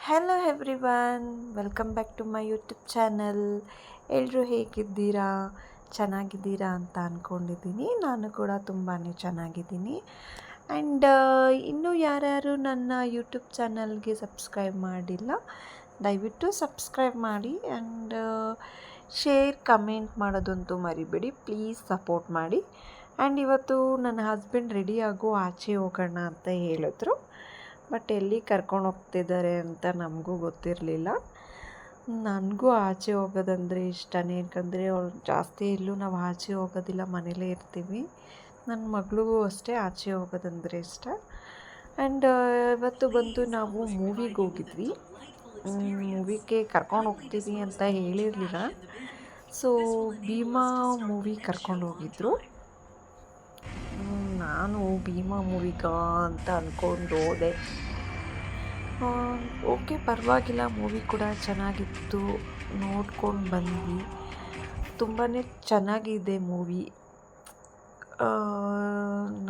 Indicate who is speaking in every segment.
Speaker 1: Hello everyone, welcome back to my YouTube channel. ಎಲ್ಲರೂ ಹೇಗಿದ್ದೀರಾ? ಚೆನ್ನಾಗಿದ್ದೀರಾ ಅಂತ ಅಂದ್ಕೊಂಡಿದ್ದೀನಿ. ನಾನು ಕೂಡ ತುಂಬಾ ಚೆನ್ನಾಗಿದ್ದೀನಿ. ಆ್ಯಂಡ್ ಇನ್ನೂ ಯಾರ್ಯಾರು ನನ್ನ ಯೂಟ್ಯೂಬ್ ಚಾನಲ್ಗೆ ಸಬ್ಸ್ಕ್ರೈಬ್ ಮಾಡಿಲ್ಲ, ದಯವಿಟ್ಟು ಸಬ್ಸ್ಕ್ರೈಬ್ ಮಾಡಿ. ಆ್ಯಂಡ್ ಶೇರ್ ಕಮೆಂಟ್ ಮಾಡೋದಂತೂ ಮರಿಬೇಡಿ, ಪ್ಲೀಸ್ ಸಪೋರ್ಟ್ ಮಾಡಿ. ಆ್ಯಂಡ್ ಇವತ್ತು ನನ್ನ ಹಸ್ಬೆಂಡ್ ರೆಡಿಯಾಗು ಆಚೆ ಹೋಗೋಣ ಅಂತ ಹೇಳಿದ್ರು. ಬಟ್ ಎಲ್ಲಿ ಕರ್ಕೊಂಡು ಹೋಗ್ತಿದ್ದಾರೆ ಅಂತ ನಮಗೂ ಗೊತ್ತಿರಲಿಲ್ಲ. ನನಗೂ ಆಚೆ ಹೋಗೋದಂದರೆ ಇಷ್ಟನೇ, ಯಾಕಂದರೆ ಅವಳು ಜಾಸ್ತಿ ಎಲ್ಲೂ ನಾವು ಆಚೆ ಹೋಗೋದಿಲ್ಲ, ಮನೇಲೇ ಇರ್ತೀವಿ. ನನ್ನ ಮಗಳಿಗೂ ಅಷ್ಟೇ ಆಚೆ ಹೋಗೋದಂದರೆ ಇಷ್ಟ. ಆ್ಯಂಡ್ ಇವತ್ತು ಬಂದು ನಾವು ಮೂವಿಗೆ ಹೋಗಿದ್ವಿ. ಮೂವಿಗೆ ಕರ್ಕೊಂಡು ಹೋಗ್ತೀವಿ ಅಂತ ಹೇಳಿರಲಿಲ್ಲ. ಸೊ ಭೀಮಾ ಮೂವಿ ಕರ್ಕೊಂಡು ಹೋಗಿದ್ರು. ನಾನು ಭೀಮಾ ಮೂವಿಗಾ ಅಂತ ಅಂದ್ಕೊಂಡು ಹೋದೆ. ಓಕೆ, ಪರವಾಗಿಲ್ಲ, ಮೂವಿ ಕೂಡ ಚೆನ್ನಾಗಿತ್ತು, ನೋಡ್ಕೊಂಡು ಬಂದ್ವಿ. ತುಂಬಾ ಚೆನ್ನಾಗಿದೆ ಮೂವಿ.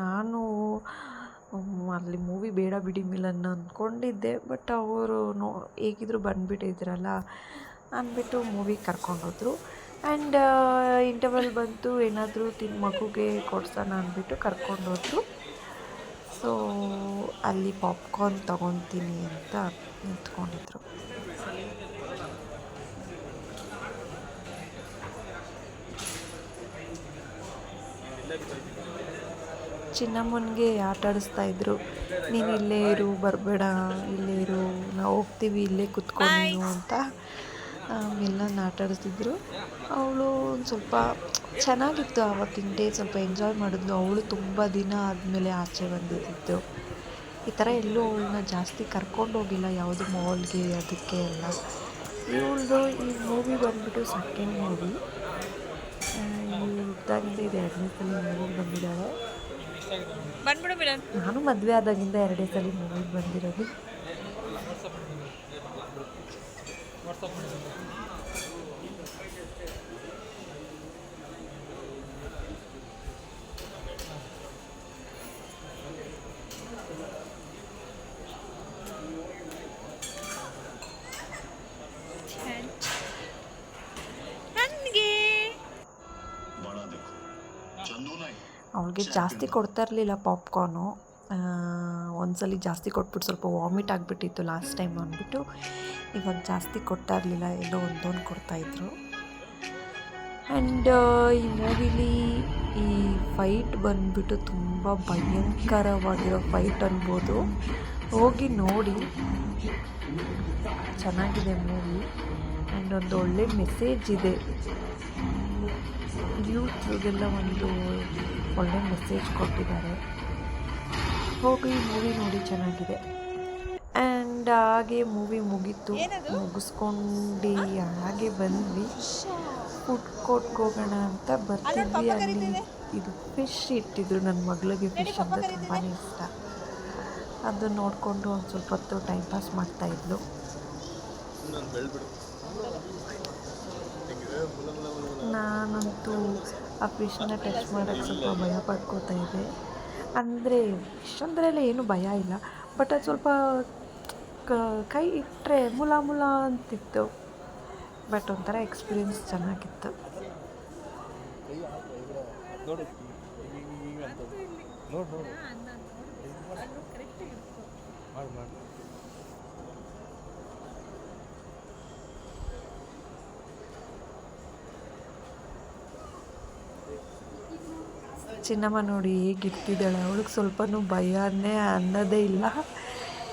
Speaker 1: ನಾನು ಅಲ್ಲಿ ಮೂವಿ ಬೇಡ ಬಿಡಿ ಮಿಲನ್ ಅಂದ್ಕೊಂಡಿದ್ದೆ, ಬಟ್ ಅವರು ಹೇಗಿದ್ರು ಬಂದುಬಿಟ್ಟಿದ್ರಲ್ಲ ಅಂದ್ಬಿಟ್ಟು ಮೂವಿ ಕರ್ಕೊಂಡೋದ್ರು. ಆ್ಯಂಡ್ ಇಂಟರ್ವಲ್ ಬಂತು, ಏನಾದರೂ ಮಗುಗೆ ಕೊಡ್ಸೋಣ ಅಂದ್ಬಿಟ್ಟು ಕರ್ಕೊಂಡೋದ್ರು. ಸೊ ಅಲ್ಲಿ ಪಾಪ್ಕಾರ್ನ್ ತೊಗೊತೀನಿ ಅಂತ ನಿಂತ್ಕೊಂಡಿದ್ರು. ಚಿನ್ನಮ್ಮನಿಗೆ ಆಟ ಆಡಿಸ್ತಾಯಿದ್ರು. ನೀನು ಇಲ್ಲೇ ಇರು, ಬರಬೇಡ, ಇಲ್ಲೇ ಇರು, ನಾವು ಹೋಗ್ತೀವಿ, ಇಲ್ಲೇ ಕುತ್ಕೊ ನೀನು ಅಂತ ಎಲ್ಲನ ಆಟ ಆಡಿಸ್ತಿದ್ರು. ಅವಳು ಒಂದು ಸ್ವಲ್ಪ ಚೆನ್ನಾಗಿತ್ತು ಆವತ್ತಿನ ಡೇ, ಸ್ವಲ್ಪ ಎಂಜಾಯ್ ಮಾಡಿದ್ಲು. ಅವಳು ತುಂಬ ದಿನ ಆದಮೇಲೆ ಆಚೆ ಬಂದಿದ್ದು. ಈ ಥರ ಎಲ್ಲೂ ಅವಳನ್ನ ಜಾಸ್ತಿ ಕರ್ಕೊಂಡು ಹೋಗಿಲ್ಲ, ಯಾವುದು ಮಾಲ್ಗೆ ಅದಕ್ಕೆ ಎಲ್ಲ. ಇವಳದು ಈ ಮೂವಿ ಬಂದ್ಬಿಟ್ಟು ಸೆಕೆಂಡ್ ಮೂವಿ. ಇದಾಗಿಂದ ಇದು 2ನೇ ಸಲ ಮೂವಿಗೆ ಬಂದಿದ್ದಾಳೆ. ನಾನು ಮದುವೆ ಆದಾಗಿಂದ 2ನೇ ಸಲ ಮೂವಿಗೆ ಬಂದಿರೋದು. ಅವಳಿಗೆ ಜಾಸ್ತಿ ಕೊಡ್ತಾ ಇರಲಿಲ್ಲ ಪಾಪ್ಕಾರ್ನು. ಒಂದ್ಸಲ ಜಾಸ್ತಿ ಕೊಟ್ಬಿಟ್ಟು ಸ್ವಲ್ಪ ವಾಮಿಟ್ ಆಗಿಬಿಟ್ಟಿತ್ತು ಲಾಸ್ಟ್ ಟೈಮ್ ಅಂದ್ಬಿಟ್ಟು ಇವಾಗ ಜಾಸ್ತಿ ಕೊಡ್ತಾ ಇರಲಿಲ್ಲ, ಎಲ್ಲೋ ಒಂದೊಂದು ಕೊಡ್ತಾಯಿದ್ರು. ಆ್ಯಂಡ್ ಈ ಮೂವಿಲಿ ಈ ಫೈಟ್ ಬಂದ್ಬಿಟ್ಟು ತುಂಬ ಭಯಂಕರವಾಗಿರೋ ಫೈಟ್ ಅನ್ಬೋದು. ಹೋಗಿ ನೋಡಿ, ಚೆನ್ನಾಗಿದೆ ಮೂವಿ. ಆ್ಯಂಡ್ ಒಂದು ಒಳ್ಳೆ ಮೆಸೇಜ್ ಇದೆ, ಯೂತ್ಗೆಲ್ಲ ಒಂದು ಒಳ್ಳೆ ಮೆಸೇಜ್ ಕೊಟ್ಟಿದ್ದಾರೆ. ಹೋಗಿ ಮೂವಿ ನೋಡಿ, ಚೆನ್ನಾಗಿದೆ. ಆ್ಯಂಡ್ ಹಾಗೆ ಮೂವಿ ಮುಗಿಸ್ಕೊಂಡು ಹಾಗೆ ಬಂದ್ವಿ. ಫುಡ್ ಕೋರ್ಟ್ಗೆ ಹೋಗೋಣ ಅಂತ ಬರ್ತಿದ್ವಿ. ಅಲ್ಲಿ ಇದು ಫಿಶ್ ಇಟ್ಟಿದ್ರು, ನನ್ನ ಮಗಳಿಗೆ ಫಿಶ್ ಅಂದರೆ ತುಂಬಾ ಇಷ್ಟ. ಅದನ್ನು ನೋಡಿಕೊಂಡು ಒಂದು ಸ್ವಲ್ಪ ಹೊತ್ತು ಟೈಮ್ ಪಾಸ್ ಮಾಡ್ತಾಯಿದ್ಲು. ನಾನಂತೂ ಆ ಫಿಶ್ನ ಟಚ್ ಮಾಡೋಕ್ಕೆ ಸ್ವಲ್ಪ ಭಯ ಪಡ್ಕೋತಾ ಇದ್ದೆ. ಅಂದರೆ ಫಿಶ್ ಅಂದ್ರೆಲ್ಲ ಏನೂ ಭಯ ಇಲ್ಲ, ಬಟ್ ಅದು ಸ್ವಲ್ಪ ಕೈ ಇಟ್ಟರೆ ಮುಲ ಮುಲ ಅಂತಿತ್ತು. ಬಟ್ ಒಂಥರ ಎಕ್ಸ್ಪೀರಿಯನ್ಸ್ ಚೆನ್ನಾಗಿತ್ತು. ಚಿನ್ನಮ್ಮ ನೋಡಿ ಹೇಗಿರ್ತಿದ್ದಾಳೆ, ಅವಳಿಗೆ ಸ್ವಲ್ಪನೂ ಭಯನೇ ಅನ್ನೋದೇ ಇಲ್ಲ,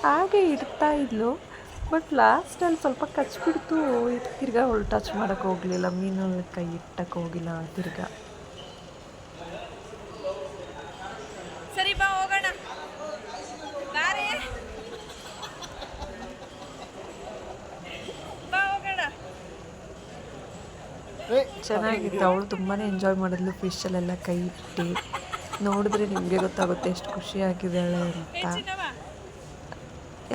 Speaker 1: ಹಾಗೆ ಇಡ್ತಾ ಇದ್ಲು. ಬಟ್ ಲಾಸ್ಟಲ್ಲಿ ಸ್ವಲ್ಪ ಕಚ್ಬಿಡ್ತು. ತಿರ್ಗಾ ಅವಳು ಟಚ್ ಮಾಡೋಕ್ಕೆ ಹೋಗಲಿಲ್ಲ, ಮೀನಲ್ಲಿ ಕೈ ಇಟ್ಟಕ್ಕೆ ಹೋಗಿಲ್ಲ ತಿರ್ಗಾ.
Speaker 2: ಸರಿ ಬಾ ಹೋಗೋಣ.
Speaker 1: ಚೆನ್ನಾಗಿತ್ತು. ಅವಳು ತುಂಬಾ ಎಂಜಾಯ್ ಮಾಡಿದ್ಲು ಫಿಶಲ್ಲೆಲ್ಲ ಕೈ ಇಟ್ಟು. ನೋಡಿದ್ರೆ ನಿಮಗೆ ಗೊತ್ತಾಗುತ್ತೆ ಎಷ್ಟು ಖುಷಿಯಾಗಿದ್ದಾಳೆ ಅಂತ.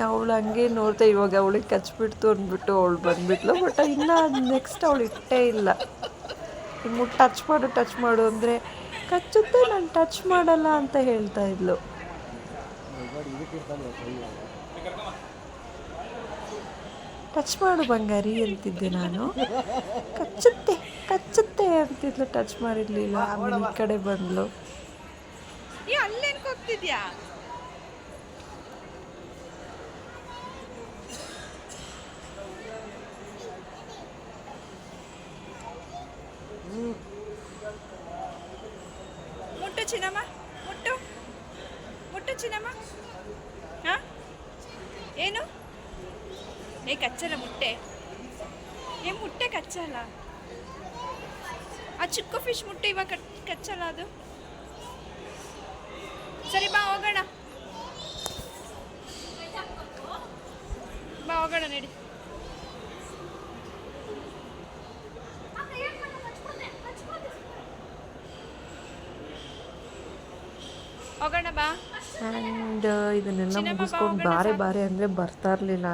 Speaker 1: ಅವಳು ಹಂಗೆ ನೋಡ್ತಾ ಇವಾಗ ಅವಳಿಗೆ ಕಚ್ಬಿಡ್ತು ಅಂದ್ಬಿಟ್ಟು ಅವಳು ಬಂದ್ಬಿಟ್ಲು. ಬಟ್ ಇನ್ನು ನೆಕ್ಸ್ಟ್ ಅವಳು ಇಟ್ಟೇ ಇಲ್ಲ. ಇನ್ನು ಟಚ್ ಮಾಡು ಅಂದರೆ ಕಚ್ಚುತ್ತೆ, ನಾನು ಟಚ್ ಮಾಡಲ್ಲ ಅಂತ ಹೇಳ್ತಾ ಇದ್ಲು. ಟಚ್ ಮಾಡು ಬಂಗಾರಿ ಅಂತಿದ್ದೆ ನಾನು. ಕಚ್ಚುತ್ತೆ ಕಚ್ಚುತ್ತೆ ಅಂತಿದ್ಲು, ಟಚ್ ಮಾಡಿರಲಿಲ್ಲ. ಆಮೇಲೆ ಈ ಕಡೆ ಬಂದ್ಲು.
Speaker 2: ಅಲ್ಲೇನ್ಕೆ ಹೋಗ್ತಿದ್ಯಾ? ಮುಟ್ಟು ಚಿನ್ನಮ್ಮ, ಮುಟ್ಟು ಮುಟ್ಟು ಚಿನ್ನಮ್ಮ. ಹಾಂ ಏನು? ಕಚ್ಚಲ್ಲ ಮುಟ್ಟೆ. ಮುಟ್ಟೆ ಕಚ್ಚಲ್ಲ. ಆ ಚಿಕ್ಕ ಫಿಶ್ ಮುಟ್ಟೆ ಇವಾಗ ಕಚ್ಚಲ್ಲ ಅದು. ಸರಿ ಬಾ ಹೋಗೋಣ, ಬಾ ಹೋಗೋಣ ನಡಿ. ಹೋಗೋಣ ಬಾ.
Speaker 1: ಆ್ಯಂಡ್ ಇದನ್ನೆಲ್ಲ ಮುಗಿಸ್ಕೊಂಡು ಬಾರೆ ಅಂದರೆ ಬರ್ತಾ ಇರಲಿಲ್ಲ.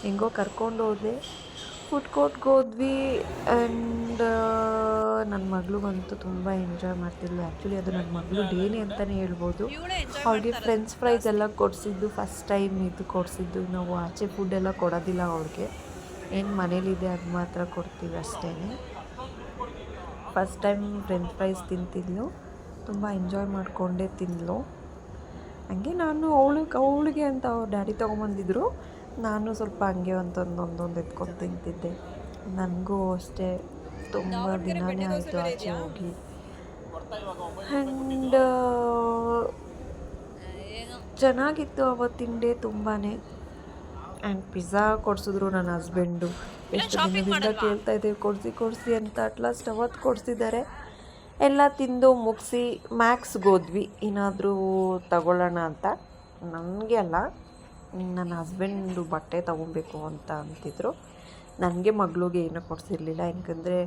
Speaker 1: ಹೆಂಗೋ ಕರ್ಕೊಂಡು ಹೋದೆ. ಫುಡ್ ಕೋರ್ಟ್ಗೆ ಹೋದ್ವಿ. ಆ್ಯಂಡ್ ನನ್ನ ಮಗಳಿಗಂತೂ ತುಂಬ ಎಂಜಾಯ್ ಮಾಡ್ತಿದ್ಲು. ಆ್ಯಕ್ಚುಲಿ ಅದು ನನ್ನ ಮಗಳು ಡೇನೆ ಅಂತಲೇ ಹೇಳ್ಬೋದು. ಅವಳಿಗೆ ಫ್ರೆಂಚ್ ಫ್ರೈಸ್ ಎಲ್ಲ ಕೊಡಿಸಿದ್ದು ಫಸ್ಟ್ ಟೈಮ್. ಇದು ಕೊಡಿಸಿದ್ದು ನಾವು ಆಚೆ ಫುಡ್ ಎಲ್ಲ ಕೊಡೋದಿಲ್ಲ ಅವ್ಳಿಗೆ. ಏನು ಮನೇಲಿದೆ ಅದು ಮಾತ್ರ ಕೊಡ್ತೀವಿ ಅಷ್ಟೇ. ಫಸ್ಟ್ ಟೈಮ್ ಫ್ರೆಂಚ್ ಫ್ರೈಸ್ ತಿಂತಿದ್ಲು. ತುಂಬ ಎಂಜಾಯ್ ಮಾಡಿಕೊಂಡೇ ತಿಂದಳು. ಹಂಗೆ ನಾನು ಅವಳಿಗೆ ಅಂತ ಅವ್ರ ಡ್ಯಾಡಿ ತೊಗೊಂಬಂದಿದ್ರು. ನಾನು ಸ್ವಲ್ಪ ಹಂಗೆ ಒಂದೊಂದು ಎತ್ಕೊಂಡು ತಿಂತಿದ್ದೆ. ನನಗೂ ಅಷ್ಟೇ ತುಂಬ ದಿನವೇ ಆಯಿತು ಆಚೆ ಹೋಗಿ. ಆ್ಯಂಡ್ ಚೆನ್ನಾಗಿತ್ತು ಅವತ್ತಿನ ಡೇ ತುಂಬಾ. ಆ್ಯಂಡ್ ಪಿಜ್ಜಾ ಕೊಡಿಸಿದ್ರು ನನ್ನ ಹಸ್ಬೆಂಡು. ಎಷ್ಟು ದಿನದಿಂದ ಕೇಳ್ತಾಯಿದ್ದೆ ಕೊಡಿಸಿ ಅಂತ. ಅಟ್ಲಾಸ್ಟ್ ಅವತ್ತು ಕೊಡಿಸಿದ್ದಾರೆ. ಎಲ್ಲ ತಿಂದು ಮುಗಿಸಿ ಮ್ಯಾಕ್ಸ್ಗೆ ಹೋದ್ವಿ ಏನಾದರೂ ತಗೊಳ್ಳೋಣ ಅಂತ. ನನಗೆ ಅಲ್ಲ, ನನ್ನ ಹಸ್ಬೆಂಡು ಬಟ್ಟೆ ತೊಗೊಬೇಕು ಅಂತ ಅಂತಿದ್ರು. ನನಗೆ ಮಗಳಿಗೆ ಏನೂ ಕೊಡಿಸಿರ್ಲಿಲ್ಲ. ಯಾಕಂದರೆ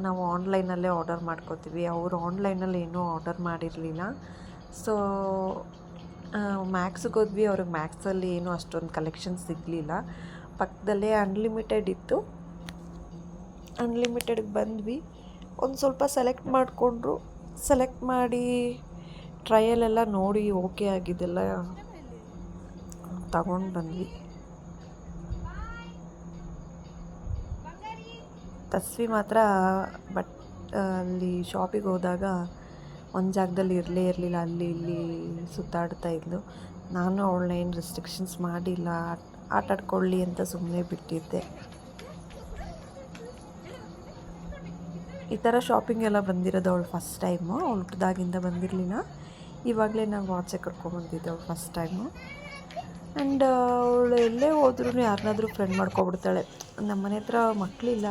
Speaker 1: ನಾವು ಆನ್ಲೈನಲ್ಲೇ ಆರ್ಡರ್ ಮಾಡ್ಕೋತೀವಿ. ಅವರು ಆನ್ಲೈನಲ್ಲಿ ಏನೂ ಆರ್ಡರ್ ಮಾಡಿರಲಿಲ್ಲ. ಸೊ ಮ್ಯಾಕ್ಸ್ಗೆ ಹೋದ್ವಿ. ಅವ್ರಿಗೆ ಮ್ಯಾಕ್ಸಲ್ಲಿ ಏನೂ ಅಷ್ಟೊಂದು ಕಲೆಕ್ಷನ್ ಸಿಗಲಿಲ್ಲ. ಪಕ್ಕದಲ್ಲೇ ಅನ್ಲಿಮಿಟೆಡ್ ಇತ್ತು. ಅನ್ಲಿಮಿಟೆಡ್ಗೆ ಬಂದ್ವಿ. ಒಂದು ಸ್ವಲ್ಪ ಸೆಲೆಕ್ಟ್ ಮಾಡಿಕೊಂಡ್ರು. ಸೆಲೆಕ್ಟ್ ಮಾಡಿ ಟ್ರಯಲೆಲ್ಲ ನೋಡಿ ಓಕೆ ಆಗಿದ್ದೆಲ್ಲ ತಗೊಂಡು ಬಂದ್ವಿ. ತಸ್ವಿ ಮಾತ್ರ ಅಲ್ಲಿ ಶಾಪಿಗೆ ಹೋದಾಗ ಒಂದು ಜಾಗದಲ್ಲಿ ಇರಲಿಲ್ಲ. ಅಲ್ಲಿ ಇಲ್ಲಿ ಸುತ್ತಾಡ್ತಾ ಇದ್ಲು. ನಾನು ಅವಳನ್ನ ಏನು ರೆಸ್ಟ್ರಿಕ್ಷನ್ಸ್ ಮಾಡಿಲ್ಲ, ಆಟಾಡ್ಕೊಳ್ಳಿ ಅಂತ ಸುಮ್ಮನೆ ಬಿಟ್ಟಿದ್ದೆ. ಈ ಥರ ಶಾಪಿಂಗ್ ಎಲ್ಲ ಬಂದಿರೋದು ಅವಳು ಫಸ್ಟ್ ಟೈಮು. ಅವಳು ಹುಟ್ಟಿದಾಗಿಂದ ಬಂದಿರಲಿಲ್ಲ. ಇವಾಗಲೇ ನಾವು ಆಚೆ ಕರ್ಕೊಂಡ್ಬಂದಿದ್ದೆ ಅವಳು ಫಸ್ಟ್ ಟೈಮು. ಆ್ಯಂಡ್ ಅವಳು ಎಲ್ಲೇ ಹೋದ್ರೂ ಯಾರನ್ನಾದ್ರೂ ಫ್ರೆಂಡ್ ಮಾಡ್ಕೊಬಿಡ್ತಾಳೆ. ನಮ್ಮ ಮನೆ ಹತ್ರ ಮಕ್ಕಳಿಲ್ಲ.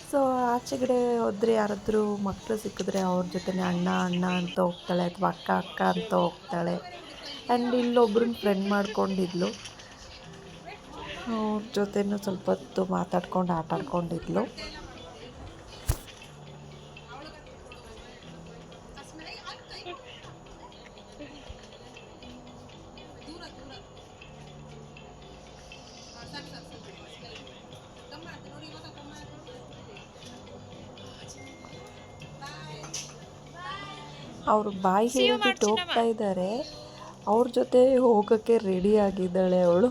Speaker 1: ಸೊ ಆಚೆಗಡೆ ಹೋದರೆ ಯಾರಾದರೂ ಮಕ್ಕಳು ಸಿಕ್ಕಿದ್ರೆ ಅವ್ರ ಜೊತೆ ಅಣ್ಣ ಅಂತ ಹೋಗ್ತಾಳೆ, ಅಥವಾ ಅಕ್ಕ ಅಂತ ಹೋಗ್ತಾಳೆ. ಆ್ಯಂಡ್ ಇಲ್ಲೊಬ್ರನ್ನ ಫ್ರೆಂಡ್ ಮಾಡ್ಕೊಂಡಿದ್ಲು. ಅವ್ರ ಜೊತೆನೂ ಸ್ವಲ್ಪ ಹೊತ್ತು ಮಾತಾಡ್ಕೊಂಡು ಆಟಾಡ್ಕೊಂಡಿದ್ಲು. ಅವರು ಬಾಯಿ ಹೇಳಿಬಿಟ್ಟು ಹೋಗ್ತಾ ಇದ್ದಾರೆ. ಅವ್ರ ಜೊತೆ ಹೋಗೋಕ್ಕೆ ರೆಡಿ ಆಗಿದ್ದಾಳೆ ಅವಳು.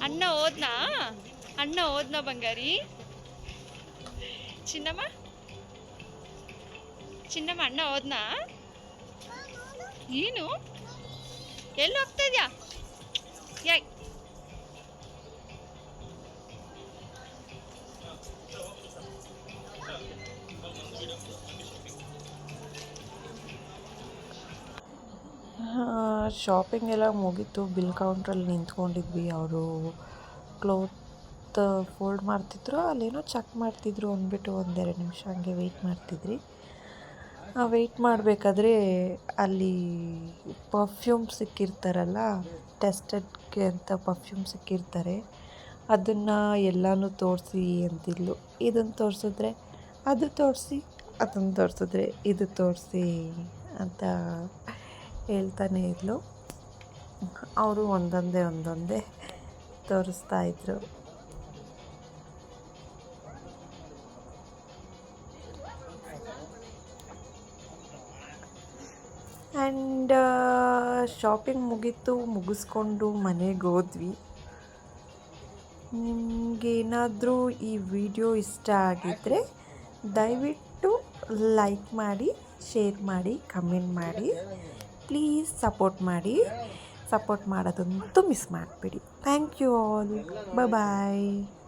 Speaker 2: ಅಣ್ಣ ಹೋದ್ನಾ ಬಂಗಾರಿ? ಚಿನ್ನಮ್ಮ ಅಣ್ಣ ಹೋದ್ನಾ? ಏನು ಎಲ್ಲಿ ಹೋಗ್ತಾ ಇದ್ಯಾ?
Speaker 1: ಶಾಪಿಂಗ್ ಎಲ್ಲ ಮುಗೀತು. ಬಿಲ್ ಕೌಂಟ್ರಲ್ಲಿ ನಿಂತ್ಕೊಂಡಿದ್ವಿ. ಅವರು ಕ್ಲೋತ್ ಫೋಲ್ಡ್ ಮಾಡ್ತಿದ್ರು. ಅಲ್ಲೇನೋ ಚೆಕ್ ಮಾಡ್ತಿದ್ರು ಅಂದ್ಬಿಟ್ಟು ಒಂದೆರಡು ನಿಮಿಷ ಹಂಗೆ ವೆಯ್ಟ್ ಮಾಡ್ತಿದ್ರಿ. ವೆಯ್ಟ್ ಮಾಡಬೇಕಾದ್ರೆ ಅಲ್ಲಿ ಪರ್ಫ್ಯೂಮ್ ಸಿಕ್ಕಿರ್ತಾರಲ್ಲ, ಟೆಸ್ಟೆಡ್ಗೆ ಅಂತ ಪರ್ಫ್ಯೂಮ್ ಸಿಕ್ಕಿರ್ತಾರೆ. ಅದನ್ನು ಎಲ್ಲನೂ ತೋರಿಸಿ ಅಂತಿದ್ಲು. ಇದನ್ನು ತೋರಿಸಿದ್ರೆ ಅದು ತೋರಿಸಿ, ಅದನ್ನು ತೋರಿಸಿದ್ರೆ ಇದು ತೋರಿಸಿ ಅಂತ ಹೇಳ್ತಾನೆ ಇದ್ಲು. ಅವರು ಒಂದೊಂದೇ ತೋರಿಸ್ತಾ ಇದ್ರು. ಆ್ಯಂಡ್ ಶಾಪಿಂಗ್ ಮುಗಿಸ್ಕೊಂಡು ಮನೆಗೆ ಹೋದ್ವಿ. ನಿಮಗೇನಾದರೂ ಈ ವಿಡಿಯೋ ಇಷ್ಟ ಆಗಿದ್ದರೆ ದಯವಿಟ್ಟು ಲೈಕ್ ಮಾಡಿ, ಶೇರ್ ಮಾಡಿ, ಕಮೆಂಟ್ ಮಾಡಿ. ಪ್ಲೀಸ್ ಸಪೋರ್ಟ್ ಮಾಡೋದಂತೂ ಮಿಸ್ ಮಾಡಬೇಡಿ. Thank you all. ಬಾಯ್.